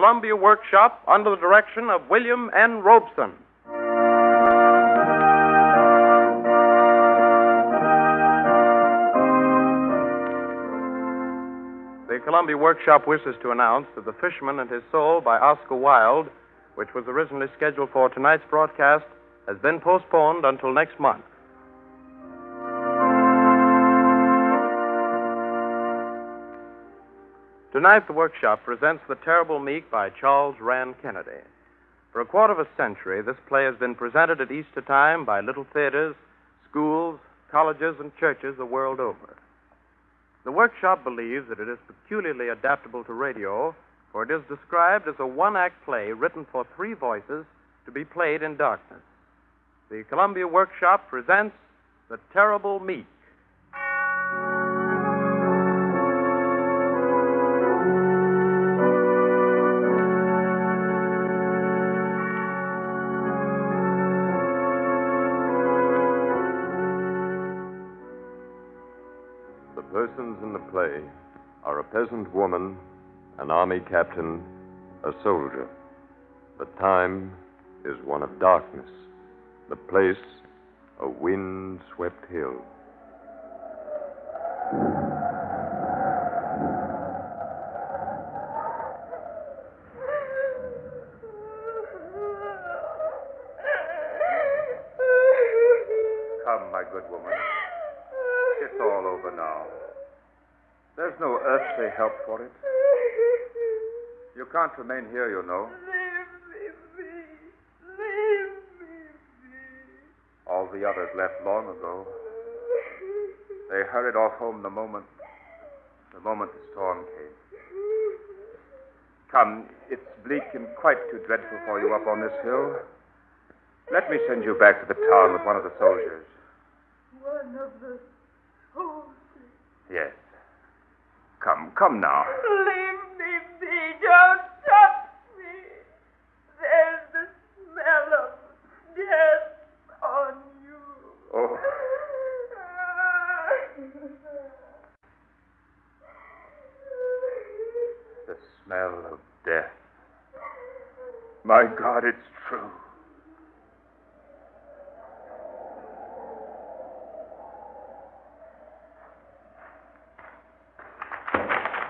Columbia Workshop under the direction of William N. Robeson. The Columbia Workshop wishes to announce that The Fisherman and His Soul by Oscar Wilde, which was originally scheduled for tonight's broadcast, has been postponed until next month. Tonight, the Workshop presents The Terrible Meek by Charles Rand Kennedy. For a quarter of a century, this play has been presented at Easter time by little theaters, schools, colleges, and churches the world over. The Workshop believes that it is peculiarly adaptable to radio, for it is described as a one-act play written for three voices to be played in darkness. The Columbia Workshop presents The Terrible Meek. The persons in the play are a peasant woman, an army captain, a soldier. The time is one of darkness. The place, a wind-swept hill. Come, my good woman. It's all over now. There's no earthly help for it. You can't remain here, you know. Leave me be. All the others left long ago. They hurried off home the moment the storm came. Come, it's bleak and quite too dreadful for you up on this hill. Let me send you back to the town with one of the soldiers. One of the soldiers? Yes. Come now. Leave me be. Don't touch me. There's the smell of death on you. Oh. The smell of death. My God, it's true.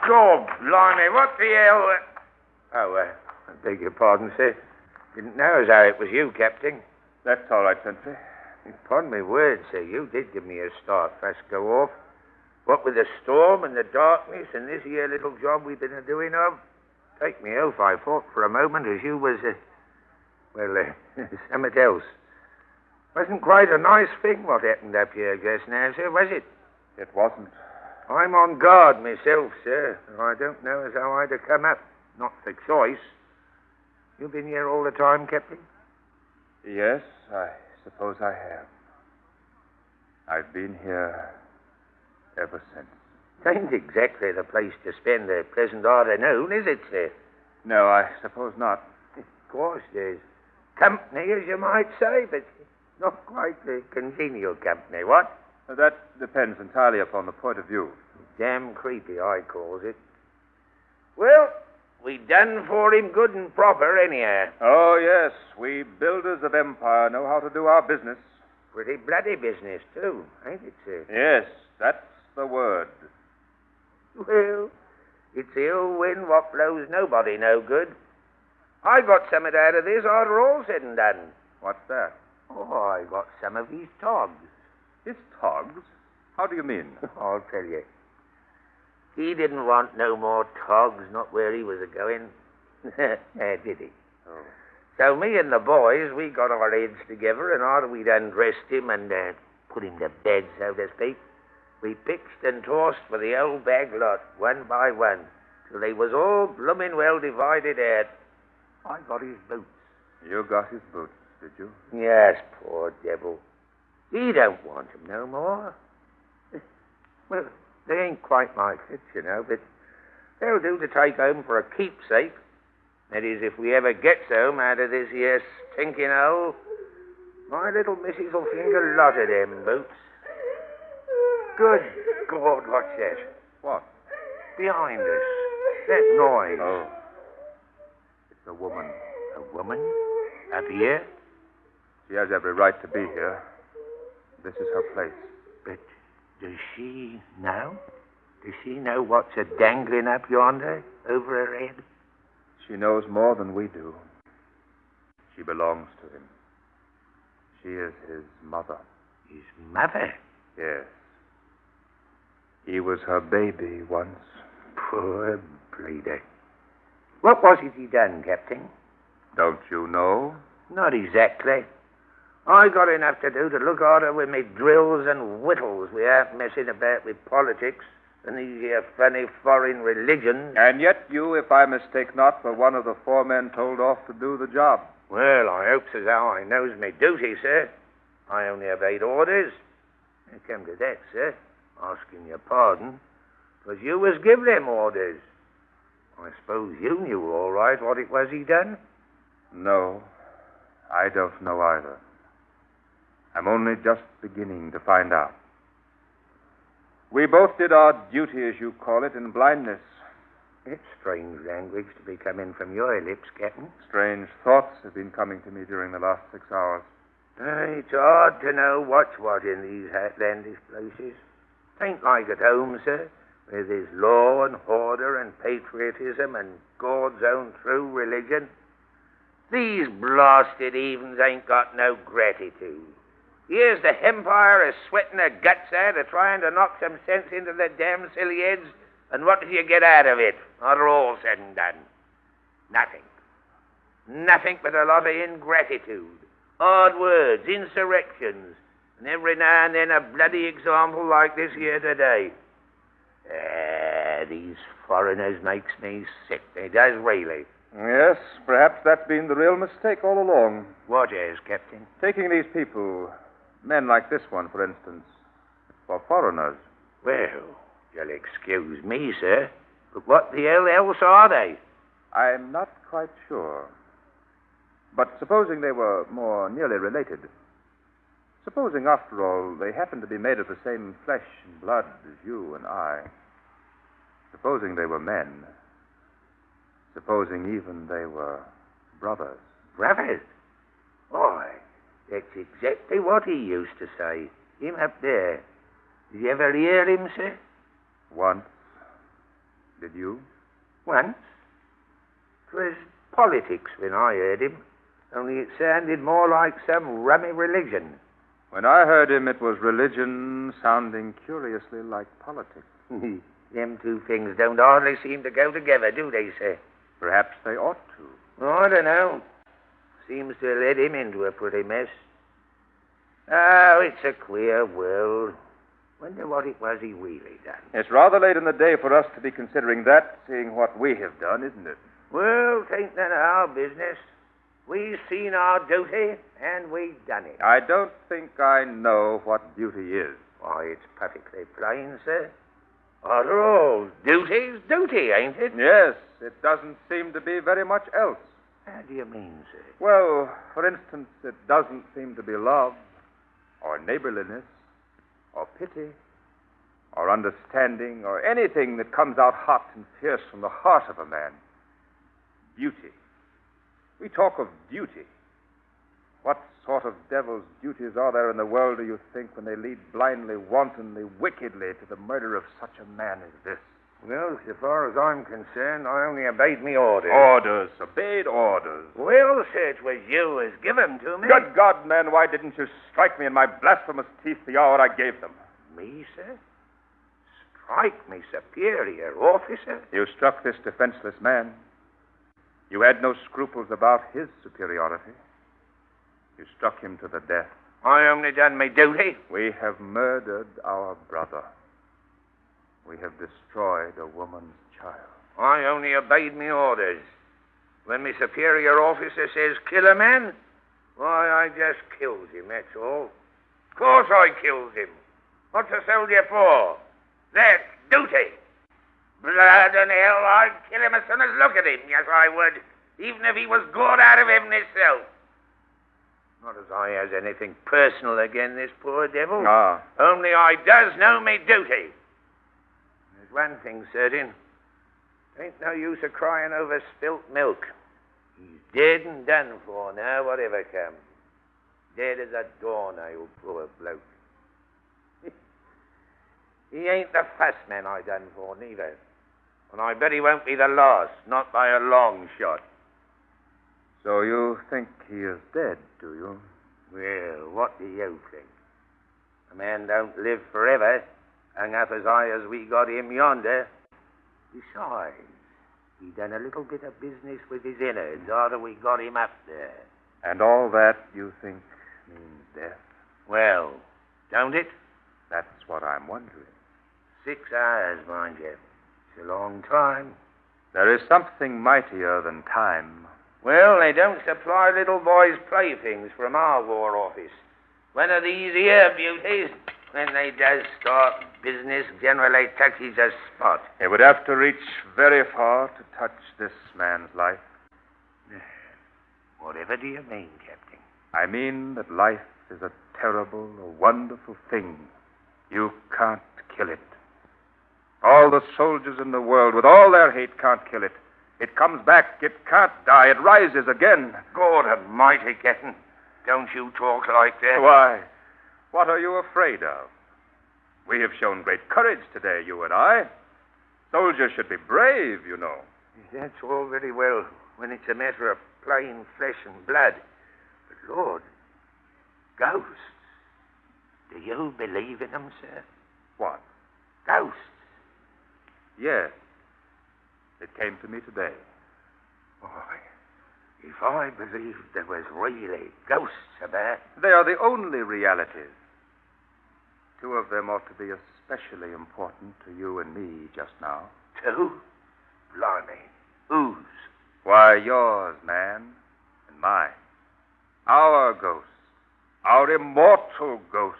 God, blimey, what the hell... I beg your pardon, sir. Didn't know as how it was you, Captain. That's all right, Sentry. Upon my word, sir, you did give me a start fast go off. What with the storm and the darkness and this here little job we've been a-doing of, take me oath, I thought for a moment as you was, something else. Wasn't quite a nice thing what happened up here just now, sir, was it? It wasn't. I'm on guard myself, sir. I don't know as how I'd have come up. Not for choice. You been here all the time, Captain? Yes, I suppose I have. I've been here ever since. Ain't exactly the place to spend a pleasant afternoon, is it, sir? No, I suppose not. Of course, there's company, as you might say, but not quite the congenial company, what? That depends entirely upon the point of view. Damn creepy, I calls it. Well, we done for him good and proper, anyhow. Oh, yes, we builders of empire know how to do our business. Pretty bloody business, too, ain't it, sir? Yes, that's the word. Well, it's ill wind what blows nobody no good. I got some of that out of this after all said and done. What's that? Oh, I got some of his togs. His togs? How do you mean? I'll tell you. He didn't want no more togs, not where he was a-going. Did he? Oh. So me and the boys, we got our heads together, and after we'd undressed him and put him to bed, so to speak, we pitched and tossed for the old bag lot, one by one, till they was all bloomin' well divided out. I got his boots. You got his boots, did you? Yes, poor devil. He don't want 'em no more. Well, they ain't quite my fit, you know, but they'll do to take home for a keepsake. That is, if we ever gets home out of this here stinking hole, my little missus will think a lot of them boots. Good God, what's that? What? Behind us. That noise. Oh. a woman. A woman? Up here? She has every right to be here. This is her place. But does she know? Does she know what's a dangling up yonder over her head? She knows more than we do. She belongs to him. She is his mother. His mother? Yes. He was her baby once. Poor bleeder. What was it he done, Captain? Don't you know? Not exactly. I got enough to do to look after with me drills and whittles without messing about with politics and these here funny foreign religions. And yet you, if I mistake not, were one of the 4 men told off to do the job. Well, I hopes as how I knows me duty, sir. I only obeyed orders. It come to that, sir, asking your pardon, 'cause you was give them orders. I suppose you knew all right what it was he done? No, I don't know either. I'm only just beginning to find out. We both did our duty, as you call it, in blindness. It's strange language to be coming from your lips, Captain. Strange thoughts have been coming to me during the last 6 hours. It's hard to know what's what in these outlandish places. Tain't like at home, sir, where there's law and order and patriotism and God's own true religion. These blasted heathens ain't got no gratitude. Here's the Empire is sweating their guts out of trying to knock some sense into their damn silly heads, and what do you get out of it, after all said and done? Nothing. Nothing but a lot of ingratitude, hard words, insurrections, and every now and then a bloody example like this here today. These foreigners makes me sick. They does really. Yes, perhaps that's been the real mistake all along. What is, Captain? Taking these people, men like this one, for instance, for foreigners. Well, you'll excuse me, sir, but what the hell else are they? I'm not quite sure. But supposing they were more nearly related. Supposing, after all, they happened to be made of the same flesh and blood as you and I. Supposing they were men. Supposing even they were brothers. Brothers? Why, that's exactly what he used to say. Him up there. Did you ever hear him, sir? Once. Did you? Once. 'Twas politics when I heard him, only it sounded more like some rummy religion. When I heard him, it was religion sounding curiously like politics. Them two things don't hardly seem to go together, do they, sir? Perhaps they ought to. I don't know. Seems to have led him into a pretty mess. Oh, it's a queer world. Wonder what it was he really done. It's rather late in the day for us to be considering that, seeing what we have done, isn't it? Well, 'tain't none of our business. We seen our duty, and we done it. I don't think I know what duty is. Why, it's perfectly plain, sir. After all, duty's duty, ain't it? Yes, it doesn't seem to be very much else. How do you mean, sir? Well, for instance, it doesn't seem to be love, or neighborliness, or pity, or understanding, or anything that comes out hot and fierce from the heart of a man. Duty. We talk of duty. What sort of devil's duties are there in the world, do you think, when they lead blindly, wantonly, wickedly to the murder of such a man as this? Well, so far as I'm concerned, I only obeyed me orders. Orders. Obeyed orders. Well, sir, it was you as give 'em to me. Good God, man, why didn't you strike me in my blasphemous teeth the hour I gave them? Me, sir? Strike me, superior officer? You struck this defenseless man. You had no scruples about his superiority. You struck him to the death. I only done my duty. We have murdered our brother. We have destroyed a woman's child. I only obeyed me orders. When my superior officer says kill a man, why, I just kills him, that's all. Of course I kills him. What's a soldier for? That's duty. Blood and hell, I'd kill him as soon as look at him. Yes, I would. Even if he was God out of heaven himself. Not as I has anything personal against this poor devil. Only I does know me duty. There's one thing certain. Ain't no use of crying over spilt milk. He Dead and done for now, whatever comes. Dead as a doornail, poor bloke. He ain't the first man I done for, neither. And I bet he won't be the last, not by a long shot. So you think he is dead, do you? Well, what do you think? A man don't live forever, hung up as high as we got him yonder. Besides, he done a little bit of business with his innards after we got him up there. And all that, you think, means death? Well, don't it? That's what I'm wondering. 6 hours, mind you. It's a long time. There is something mightier than time. Well, they don't supply little boys' playthings from our War Office. One of these here beauties, when they does start business, generally touches a spot. It would have to reach very far to touch this man's life. Whatever do you mean, Captain? I mean that life is a terrible, a wonderful thing. You can't kill it. All the soldiers in the world, with all their hate, can't kill it. It comes back. It can't die. It rises again. God almighty, Captain. Don't you talk like that. Why? What are you afraid of? We have shown great courage today, you and I. Soldiers should be brave, you know. That's all very well when it's a matter of plain flesh and blood. But, Lord, ghosts. Do you believe in them, sir? What? Ghosts. Yes. It came to me today. Boy, if I believed there was really ghosts about... They are the only realities. 2 of them ought to be especially important to you and me just now. 2? Blimey. Whose? Why, yours, man, and mine. Our ghosts. Our immortal ghosts.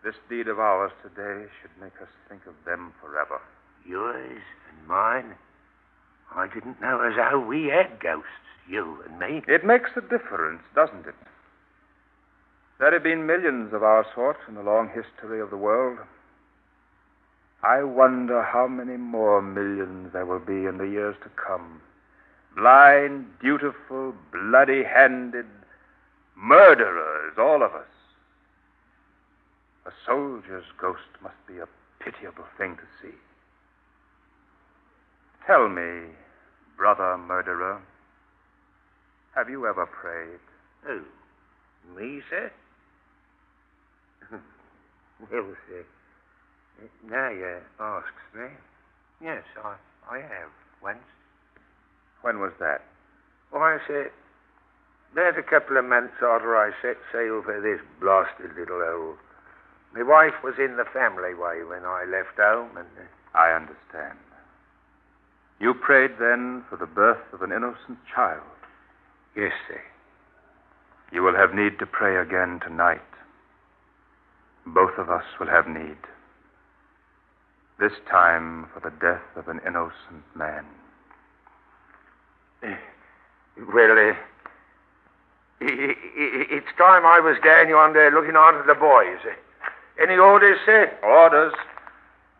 This deed of ours today should make us think of them forever. Yours and mine? I didn't know as how we had ghosts, you and me. It makes a difference, doesn't it? There have been millions of our sort in the long history of the world. I wonder how many more millions there will be in the years to come. Blind, dutiful, bloody-handed murderers, all of us. A soldier's ghost must be a pitiable thing to see. Tell me, brother murderer, have you ever prayed? Who? Me, sir? Well, sir, now you asks me. Yes, I have once. When was that? Why, sir, there's a couple of months after I set sail for this blasted little hole. My wife was in the family way when I left home, and... I understand. You prayed then for the birth of an innocent child. Yes, sir. You will have need to pray again tonight. Both of us will have need. This time for the death of an innocent man. Well, it's time I was down yonder looking after the boys. Any orders, sir? Orders?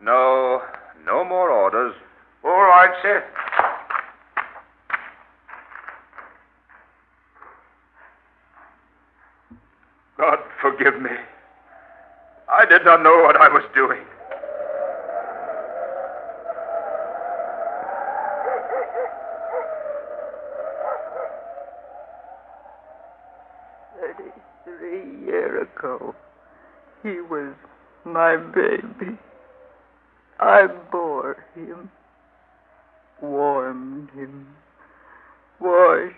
No more orders. All right, sir. God forgive me. I did not know what I was doing. Years ago, he was my baby. I bore him, warmed him, washed,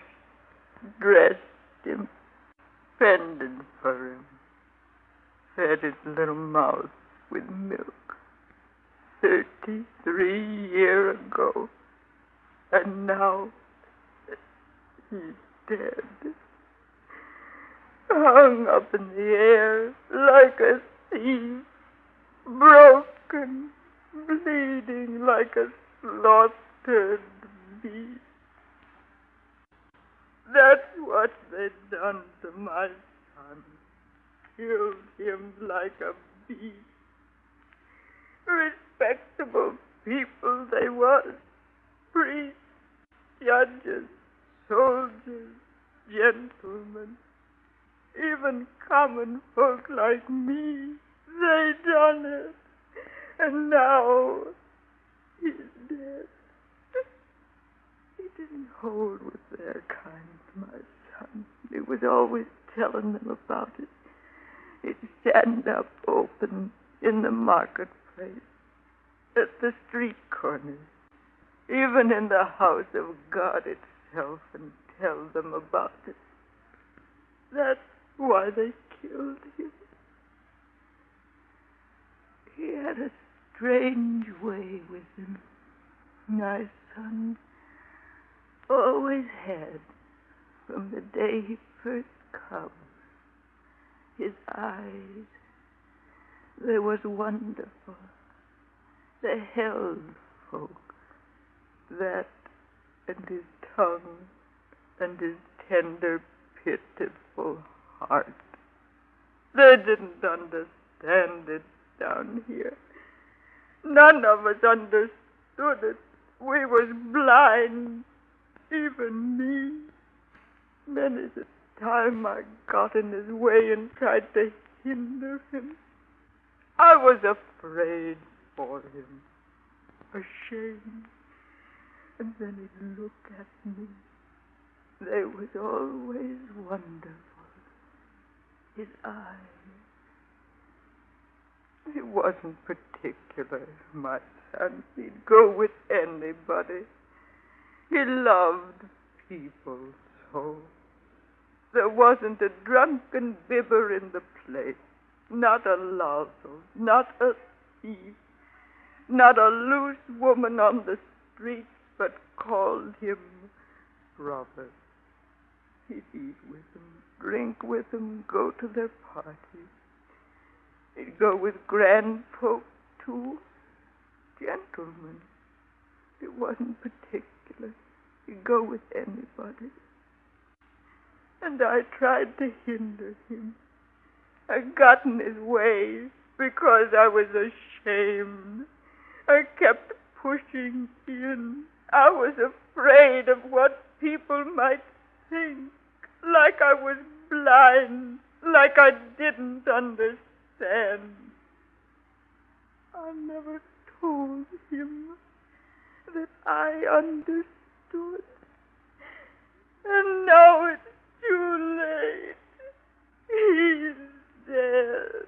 dressed him, fended for him, fed his little mouth with milk 33 years ago, and now he's dead. Hung up in the air like a thief, broken, bleeding like a slaughtered beast. That's what they done to my son. Killed him like a beast. Respectable people they was. Priests, judges, soldiers, gentlemen, even common folk like me. They done it. And now he's dead. He didn't hold with their kind, my son. He was always telling them about it. He'd stand up open in the marketplace, at the street corners, even in the house of God itself, and tell them about it. That's why they killed him. He had a strange way with him, my son. Always had, from the day he first come. His eyes, they was wonderful. They held folk. That and his tongue and his tender, pitiful heart. They didn't understand it down here. None of us understood it. We was blind, even me. Many's the time I got in his way and tried to hinder him. I was afraid for him, ashamed. And then he'd look at me. They was always wonderful. His eyes. He wasn't particular, my son. He'd go with anybody. He loved people so. There wasn't a drunken bibber in the place, not a lousel, not a thief, not a loose woman on the street, but called him brother. He'd eat with them, drink with them, go to their parties. He'd go with grand folk, too, gentlemen. It wasn't particular. He'd go with anybody. And I tried to hinder him. I got in his way because I was ashamed. I kept pushing in. I was afraid of what people might think, like I was blind, like I didn't understand. I never told him that I understood. And now it's too late. He's dead.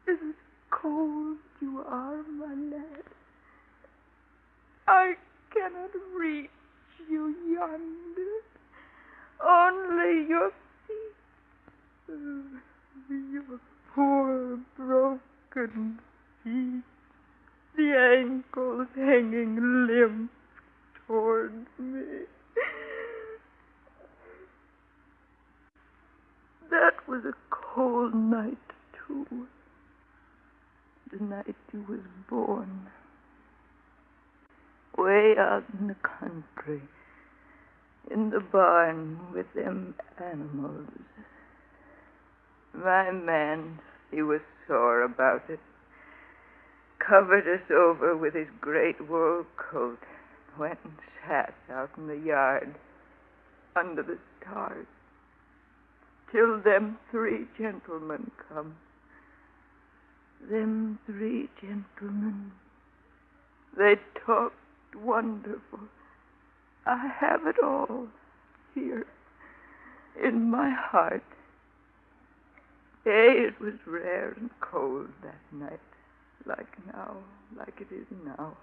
Is it cold you are, my lad? I cannot reach you yonder. Only your feet. Your poor broken feet. The ankles hanging limp toward me. That was a cold night, too. The night you was born. Way out in the country, in the barn with them animals. My man, he was sore about it. Covered us over with his great wool coat. Went and sat out in the yard under the stars till them 3 gentlemen come. Them 3 gentlemen, they talked wonderful. I have it all here in my heart. It was rare and cold that night, like now, like it is now.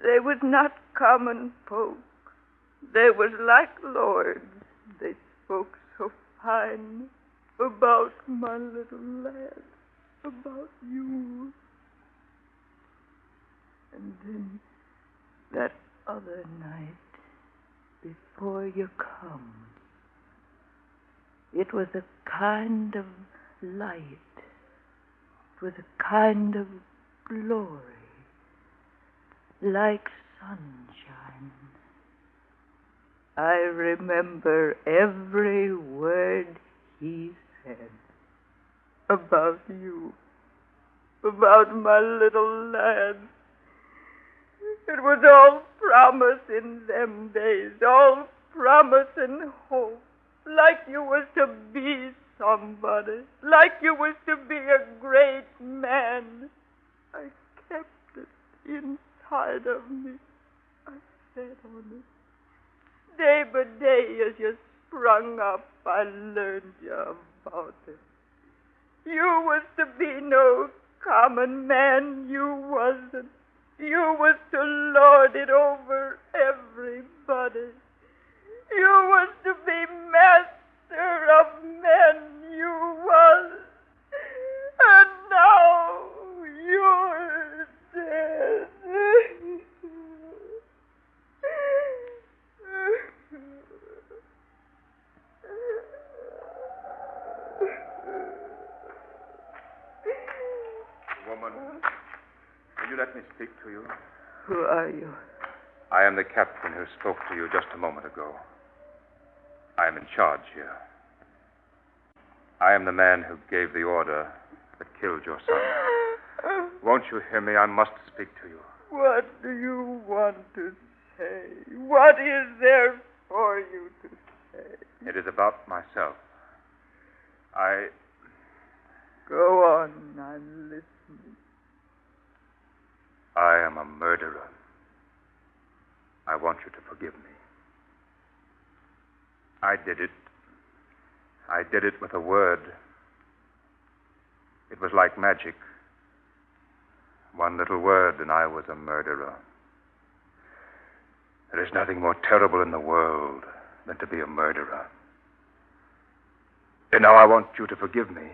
They was not common folk. They was like lords. They spoke so fine about my little lad, about you. And then that other night, before you come, it was a kind of light. It was a kind of glory, like sunshine. I remember every word he said about you, about my little lad. It was all promise in them days, all promise and hope. Like you was to be somebody, like you was to be a great man. I kept it inside of me. I fed on it. Day by day as you sprung up, I learned you about it. You was to be no common man, you wasn't. You was to lord it over everybody. You was to be master of men, you was. And now you're dead. Woman, will you let me speak to you? Who are you? I am the captain who spoke to you just a moment ago. I am in charge here. I am the man who gave the order that killed your son. Won't you hear me? I must speak to you. What do you want to say? What is there for you to say? It is about myself. Go on, I'm listening. I am a murderer. I want you to forgive me. I did it. I did it with a word. It was like magic. One little word, and I was a murderer. There is nothing more terrible in the world than to be a murderer. And now I want you to forgive me.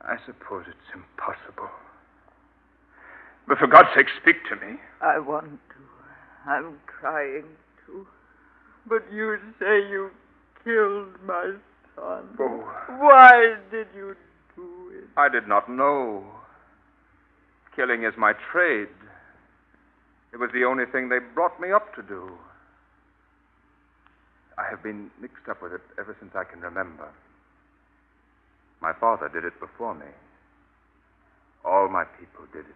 I suppose it's impossible. But for God's sake, speak to me. I want to. I'm trying to. But you say you killed my son. Oh. Why did you do it? I did not know. Killing is my trade. It was the only thing they brought me up to do. I have been mixed up with it ever since I can remember. My father did it before me. All my people did it.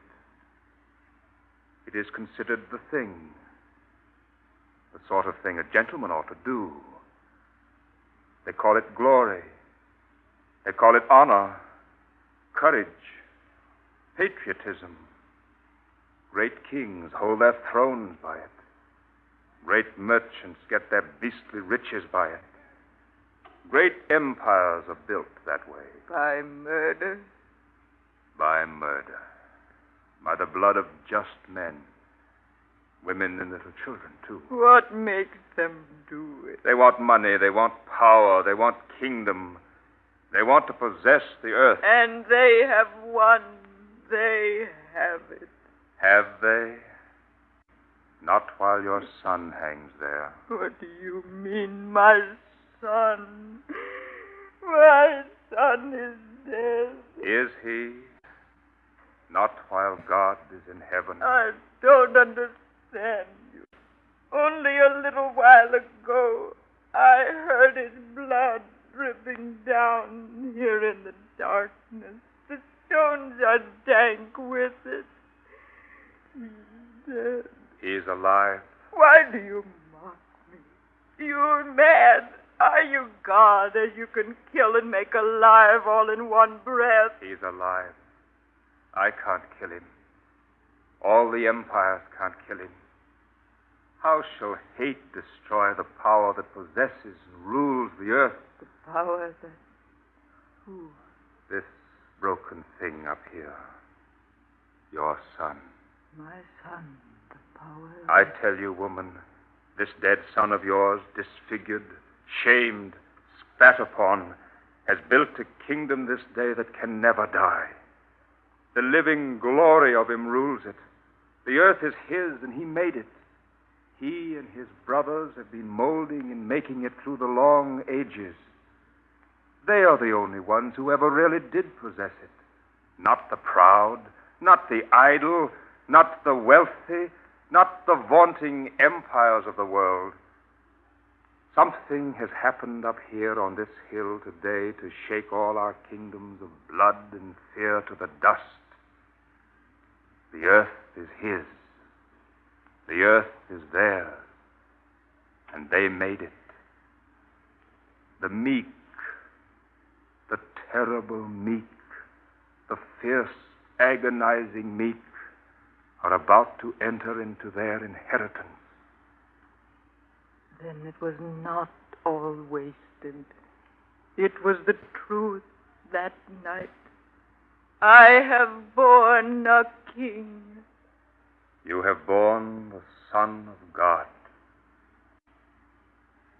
It is considered the thing, the sort of thing a gentleman ought to do. They call it glory. They call it honor, courage, patriotism. Great kings hold their thrones by it. Great merchants get their beastly riches by it. Great empires are built that way. By murder? By murder. By the blood of just men. Women and little children, too. What makes them do it? They want money. They want power. They want kingdom. They want to possess the earth. And they have won. They have it. Have they? Not while your son hangs there. What do you mean, my son? My son is dead. Is he? Not while God is in heaven. I don't understand you. Only a little while ago, I heard his blood dripping down here in the darkness. The stones are dank with it. He's dead. He's alive. Why do you mock me? You're mad. Are you God that you can kill and make alive all in one breath? He's alive. I can't kill him. All the empires can't kill him. How shall hate destroy the power that possesses and rules the earth? The power that... Who? This broken thing up here. Your son. My son. The power I tell you, woman, this dead son of yours, disfigured, shamed, spat upon, has built a kingdom this day that can never die. The living glory of him rules it. The earth is his, and he made it. He and his brothers have been molding and making it through the long ages. They are the only ones who ever really did possess it. Not the proud, not the idle, not the wealthy, not the vaunting empires of the world. Something has happened up here on this hill today to shake all our kingdoms of blood and fear to the dust. The earth is his. The earth is theirs, and they made it. The meek, the terrible meek, the fierce, agonizing meek are about to enter into their inheritance. Then it was not all wasted. It was the truth that night. I have borne a king. You have borne the Son of God.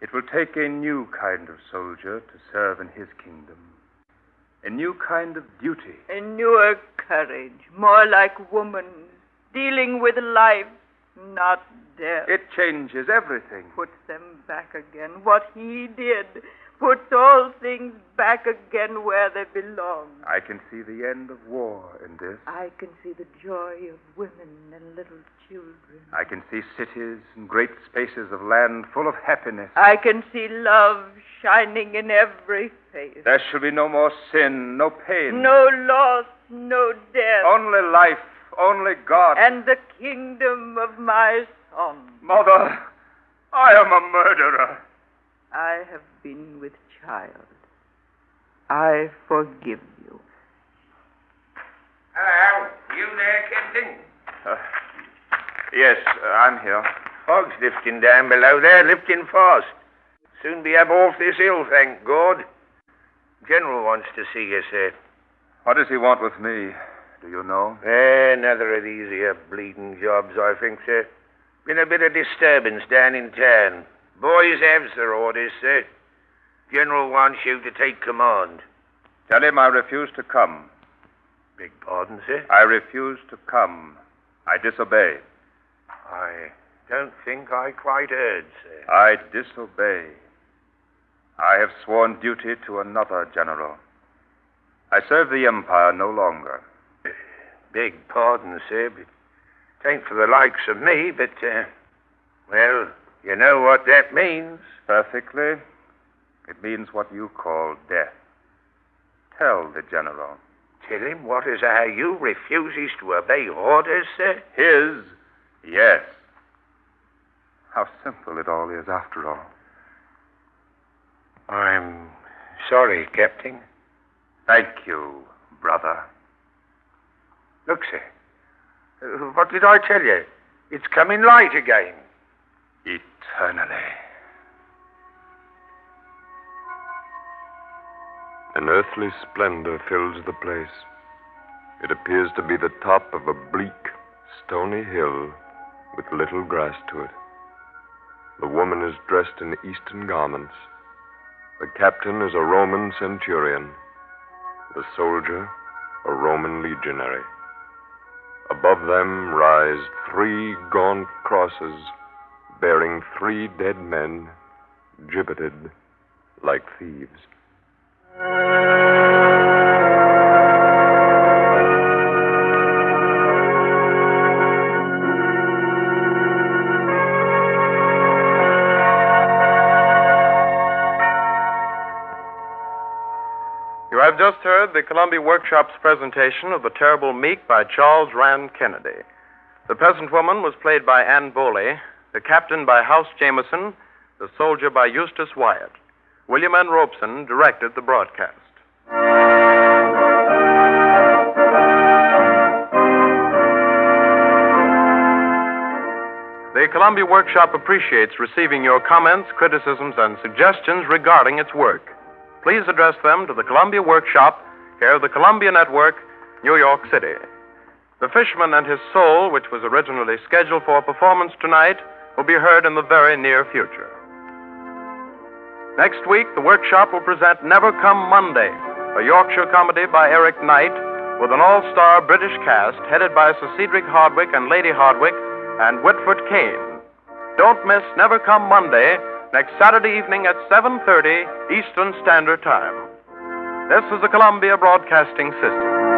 It will take a new kind of soldier to serve in his kingdom. A new kind of duty. A newer courage, more like woman's, dealing with life, not death. It changes everything. Puts them back again. What he did puts all things back again where they belong. I can see the end of war in this. I can see the joy of women and little children. I can see cities and great spaces of land full of happiness. I can see love shining in every face. There shall be no more sin, no pain. No loss, no death. Only life, only God. And the kingdom of my son. Mother, I am a murderer. I have been with child. I forgive you. Hello, you there, Captain? Yes, I'm here. Fog's lifting down below there, lifting fast. Soon be up off this hill, thank God. General wants to see you, sir. What does he want with me? Do you know? Another of these here bleeding jobs, I think, sir. Been a bit of disturbance down in town. Boys have their orders, sir. General wants you to take command. Tell him I refuse to come. Beg pardon, sir? I refuse to come. I disobey. I don't think I quite heard, sir. I disobey. I have sworn duty to another general. I serve the Empire no longer. Beg pardon, sir, but it ain't for the likes of me, but, well, you know what that means. Perfectly. It means what you call death. Tell the general. Tell him what is how you refuses to obey orders, sir? His, yes. How simple it all is, after all. I'm sorry, Captain. Thank you, brother. Look, sir. What did I tell you? It's coming light again. Eternally. An earthly splendor fills the place. It appears to be the top of a bleak, stony hill with little grass to it. The woman is dressed in Eastern garments. The captain is a Roman centurion. The soldier, a Roman legionary. Above them rise 3 gaunt crosses bearing 3 dead men, gibbeted like thieves. You have just heard the Columbia Workshop's presentation of The Terrible Meek by Charles Rand Kennedy. The peasant woman was played by Ann Boley, the captain by House Jameson, the soldier by Eustace Wyatt. William N. Robeson directed the broadcast. The Columbia Workshop appreciates receiving your comments, criticisms, and suggestions regarding its work. Please address them to the Columbia Workshop, care of the Columbia Network, New York City. The Fisherman and His Soul, which was originally scheduled for performance tonight, will be heard in the very near future. Next week, the Workshop will present Never Come Monday, a Yorkshire comedy by Eric Knight, with an all-star British cast headed by Sir Cedric Hardwicke and Lady Hardwicke and Whitford Kane. Don't miss Never Come Monday, next Saturday evening at 7:30 Eastern Standard Time. This is the Columbia Broadcasting System.